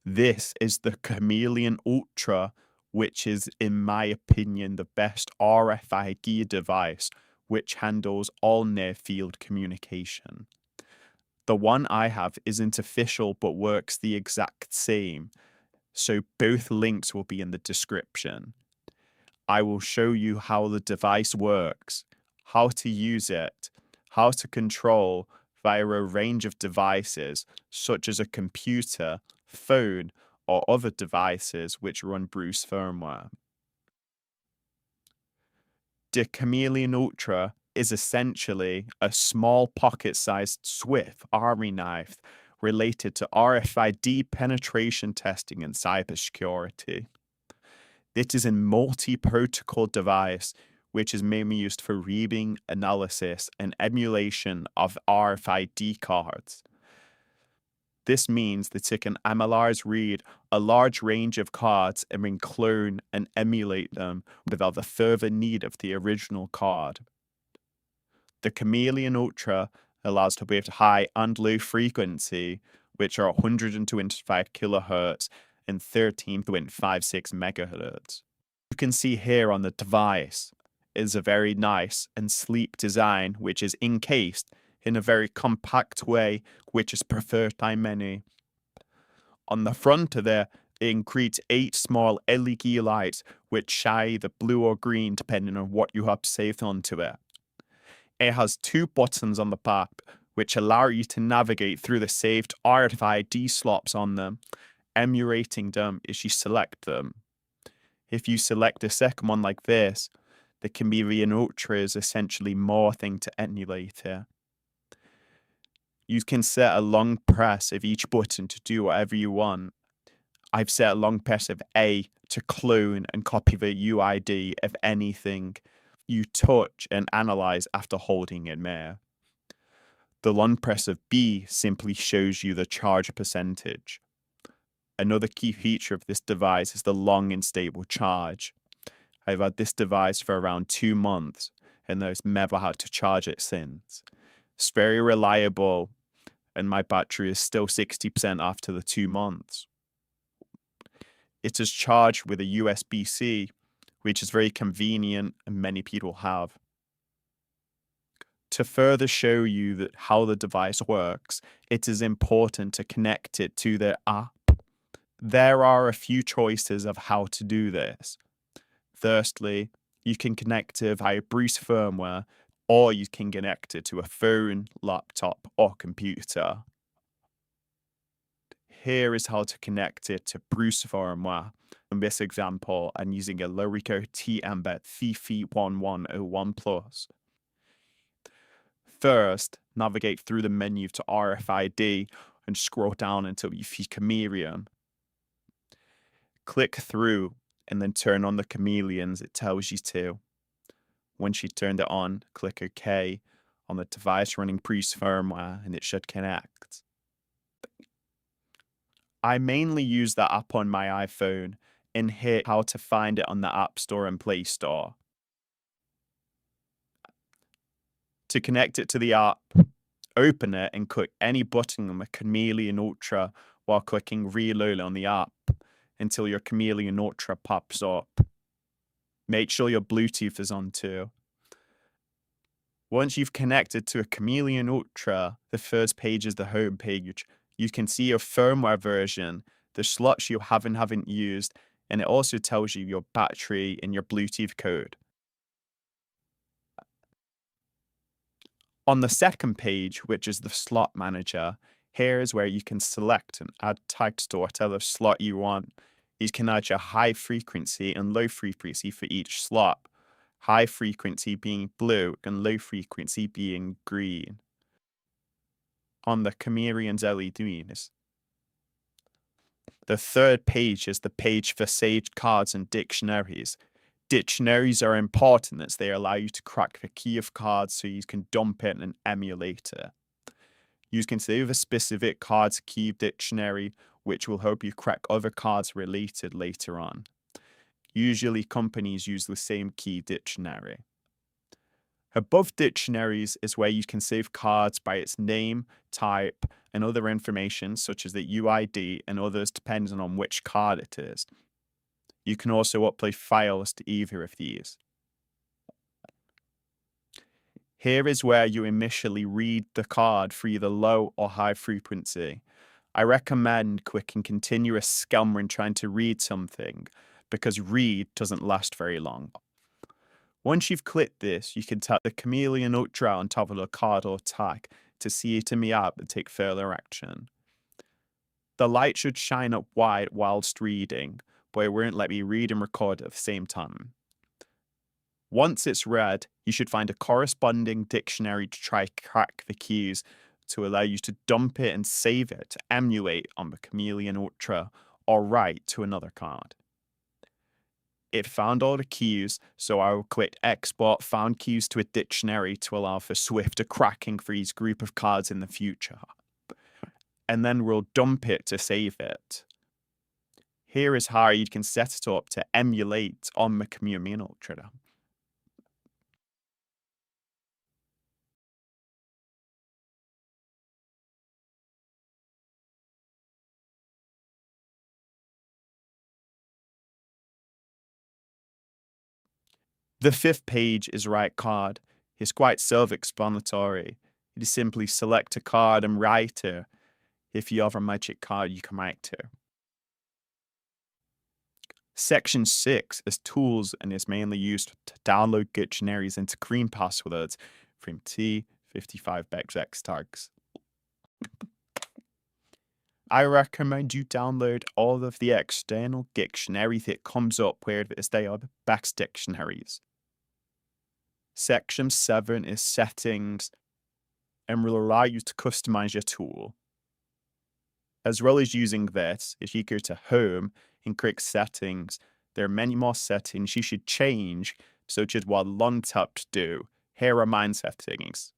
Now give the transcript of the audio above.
This is the Chameleon Ultra, which is, in my opinion, the best RFID device which handles all near-field communication. The one I have isn't official but works the exact same, so both links will be in the description. I will show you how the device works, how to use it, how to control via a range of devices such as a computer, phone, or other devices which run Bruce firmware. The Chameleon Ultra is essentially a small pocket-sized Swift Army knife related to RFID penetration testing and cybersecurity. It is a multi-protocol device which is mainly used for reading, analysis, and emulation of RFID cards. This means that it can analyze, read a large range of cards and then clone and emulate them without the further need of the original card. The Chameleon Ultra allows for both high and low frequency, which are 125 kHz and 13.56 MHz. You can see here on the device is a very nice and sleek design which is encased in a very compact way, which is preferred by many. On the front of it includes 8 small LED lights which shine either blue or green depending on what you have saved onto it. It has 2 buttons on the back which allow you to navigate through the saved RFID slots on them, emulating them as you select them. If you select a second one like this, the Chameleon Ultra is essentially morphing to emulate it. You can set a long press of each button to do whatever you want. I've set a long press of A to clone and copy the UID of anything you touch and analyze after holding it there. The long press of B simply shows you the charge percentage. Another key feature of this device is the long and stable charge. I've had this device for around 2 months and I've never had to charge it since. It's very reliable and my battery is still 60% after the 2 months. It is charged with a USB-C, which is very convenient and many people have. To further show you that how the device works, it is important to connect it to the app. There are a few choices of how to do this. Firstly, you can connect it via Bruce firmware, or you can connect it to a phone, laptop, or computer. Here is how to connect it to Bruce firmware. In this example, I'm using a Lorico T-Mbed CF1101+. First, navigate through the menu to RFID and scroll down until you see Chameleon. Click through and then turn on the chameleons it tells you to. Once you turned it on, click OK on the device running Bruce firmware and it should connect. I mainly use the app on my iPhone and hit how to find it on the App Store and Play Store. To connect it to the app, open it and click any button on the Chameleon Ultra while clicking Reload on the app until your Chameleon Ultra pops up. Make sure your Bluetooth is on too. Once you've connected to a Chameleon Ultra, the first page is the home page. You can see your firmware version, the slots you haven't used, and it also tells you your battery and your Bluetooth code. On the second page, which is the slot manager, here is where you can select and add text to whatever slot you want. You can add your high frequency and low frequency for each slot, high frequency being blue and low frequency being green. On the Chameleon's LEDs. The third page is the page for saved cards and dictionaries. Dictionaries are important as they allow you to crack the key of cards so you can dump it and emulate it. You can save a specific card's key dictionary, which will help you crack other cards related later on. Usually companies use the same key dictionary. Above dictionaries is where you can save cards by its name, type, and other information such as the UID and others depending on which card it is. You can also upload files to either of these. Here is where you initially read the card for either low or high frequency. I recommend quick and continuous scan when trying to read something, because read doesn't last very long. Once you've clicked this, you can tap the Chameleon Ultra on top of the card or tag to see it in the app and take further action. The light should shine up white whilst reading, but it won't let me read and record at the same time. Once it's read, you should find a corresponding dictionary to try crack the keys to allow you to dump it and save it to emulate on the Chameleon Ultra or write to another card. It found all the keys, so I will click Export Found Keys to a dictionary to allow for swifter cracking for each group of cards in the future. And then we'll dump it to save it. Here is how you can set it up to emulate on the Chameleon Ultra. The fifth page is write card. It's quite self-explanatory. You just simply select a card and write it. If you have a magic card, you can write it. Section 6 is tools and is mainly used to download dictionaries into green passwords from T55XX tags. I recommend you download all of the external dictionaries that comes up where they are the best dictionaries. Section 7 is settings and will allow you to customize your tool. As well as using this, if you go to Home and click Settings, there are many more settings you should change, such as what long taps do. Here are mine settings.